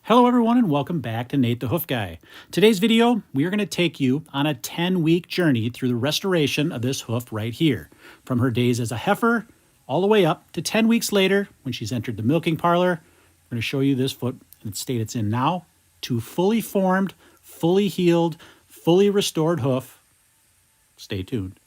Hello everyone and welcome back to Nate the Hoof Guy. Today's video, we are going to take you on a 10-week journey through the restoration of this hoof right here. From her days as a heifer all the way up to 10 weeks later when she's entered the milking parlor. We're going to show you this foot in the state it's in now to fully formed, fully healed, fully restored hoof. Stay tuned.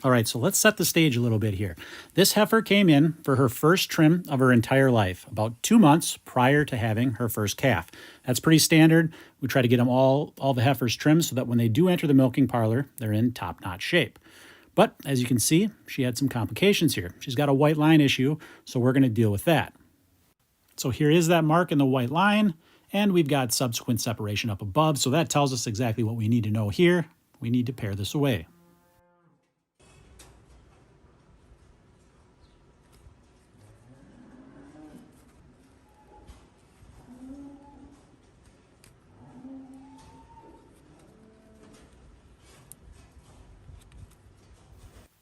All right, so let's set the stage a little bit here. This heifer came in for her first trim of her entire life, about 2 months prior to having her first calf. That's pretty standard. We try to get them all the heifers trimmed so that when they do enter the milking parlor, they're in top-notch shape. But as you can see, she had some complications here. She's got a white line issue, so we're going to deal with that. So here is that mark in the white line, and we've got subsequent separation up above, so that tells us exactly what we need to know here. We need to pare this away.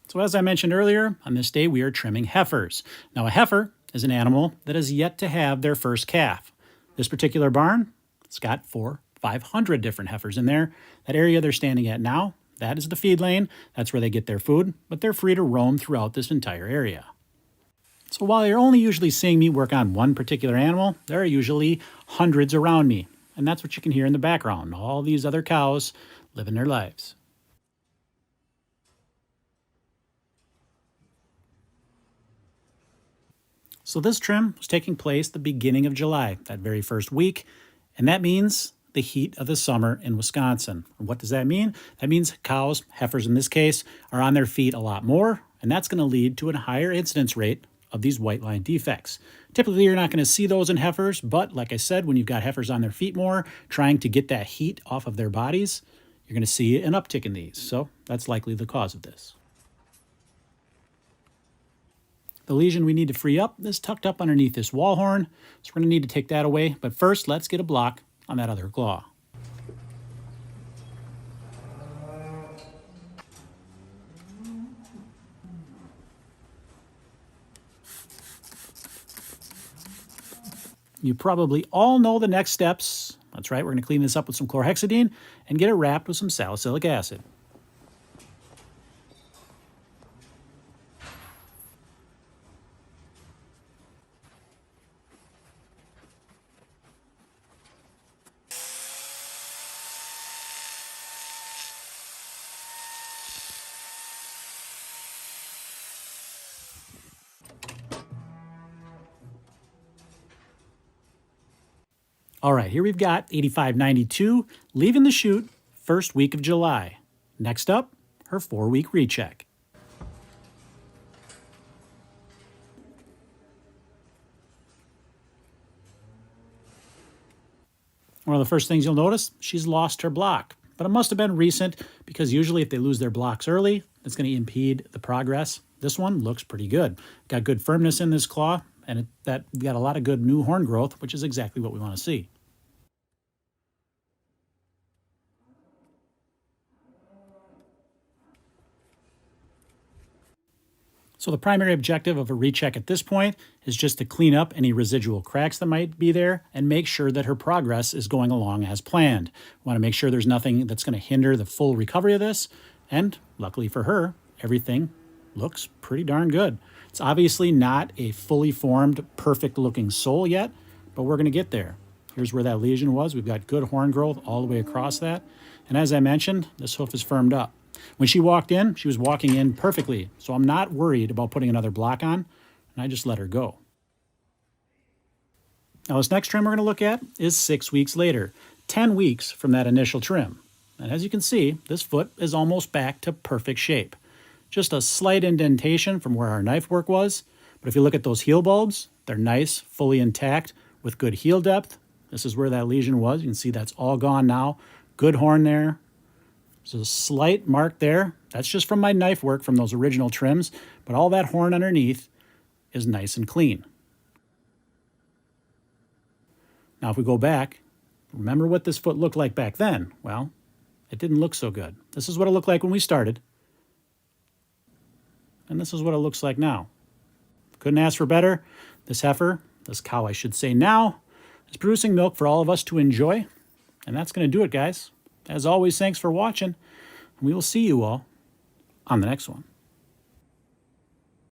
So as I mentioned earlier, on this day we are trimming heifers. Now a heifer is an animal that has yet to have their first calf. This particular barn, it's got 500 different heifers in there. That area they're standing at now, that is the feed lane. That's where they get their food, but they're free to roam throughout this entire area. So while you're only usually seeing me work on one particular animal, there are usually hundreds around me. And that's what you can hear in the background, all these other cows living their lives. So this trim was taking place the beginning of July, that very first week, and that means the heat of the summer in Wisconsin. And what does that mean? That means cows, heifers in this case, are on their feet a lot more, and that's going to lead to a higher incidence rate of these white line defects. Typically, you're not going to see those in heifers, but like I said, when you've got heifers on their feet more, trying to get that heat off of their bodies, you're going to see an uptick in these. So that's likely the cause of this. The lesion we need to free up is tucked up underneath this wall horn, so we're going to need to take that away. But first, let's get a block on that other claw. You probably all know the next steps. That's right, we're going to clean this up with some chlorhexidine and get it wrapped with some salicylic acid. All right, here we've got 8592 leaving the chute first week of July. Next up, her 4-week recheck. One of the first things you'll notice, she's lost her block. But it must have been recent because usually if they lose their blocks early, it's going to impede the progress. This one looks pretty good. Got good firmness in this claw, and that got a lot of good new horn growth, which is exactly what we want to see. So the primary objective of a recheck at this point is just to clean up any residual cracks that might be there and make sure that her progress is going along as planned. We want to make sure there's nothing that's going to hinder the full recovery of this. And luckily for her, everything looks pretty darn good. It's obviously not a fully formed, perfect looking sole yet, but we're going to get there. Here's where that lesion was. We've got good horn growth all the way across that. And as I mentioned, this hoof is firmed up. When she walked in, she was walking in perfectly, so I'm not worried about putting another block on, and I just let her go. Now this next trim we're going to look at is 6 weeks later, 10 weeks from that initial trim. And as you can see, this foot is almost back to perfect shape. Just a slight indentation from where our knife work was, but if you look at those heel bulbs, they're nice, fully intact, with good heel depth. This is where that lesion was. You can see that's all gone now. Good horn there. There's a slight mark there. That's just from my knife work from those original trims, but all that horn underneath is nice and clean. Now if we go back, remember what this foot looked like back then? Well, it didn't look so good. This is what it looked like when we started, and this is what it looks like now. Couldn't ask for better. This heifer, this cow I should say now, is producing milk for all of us to enjoy. And that's going to do it, guys. As always, thanks for watching. And we will see you all on the next one.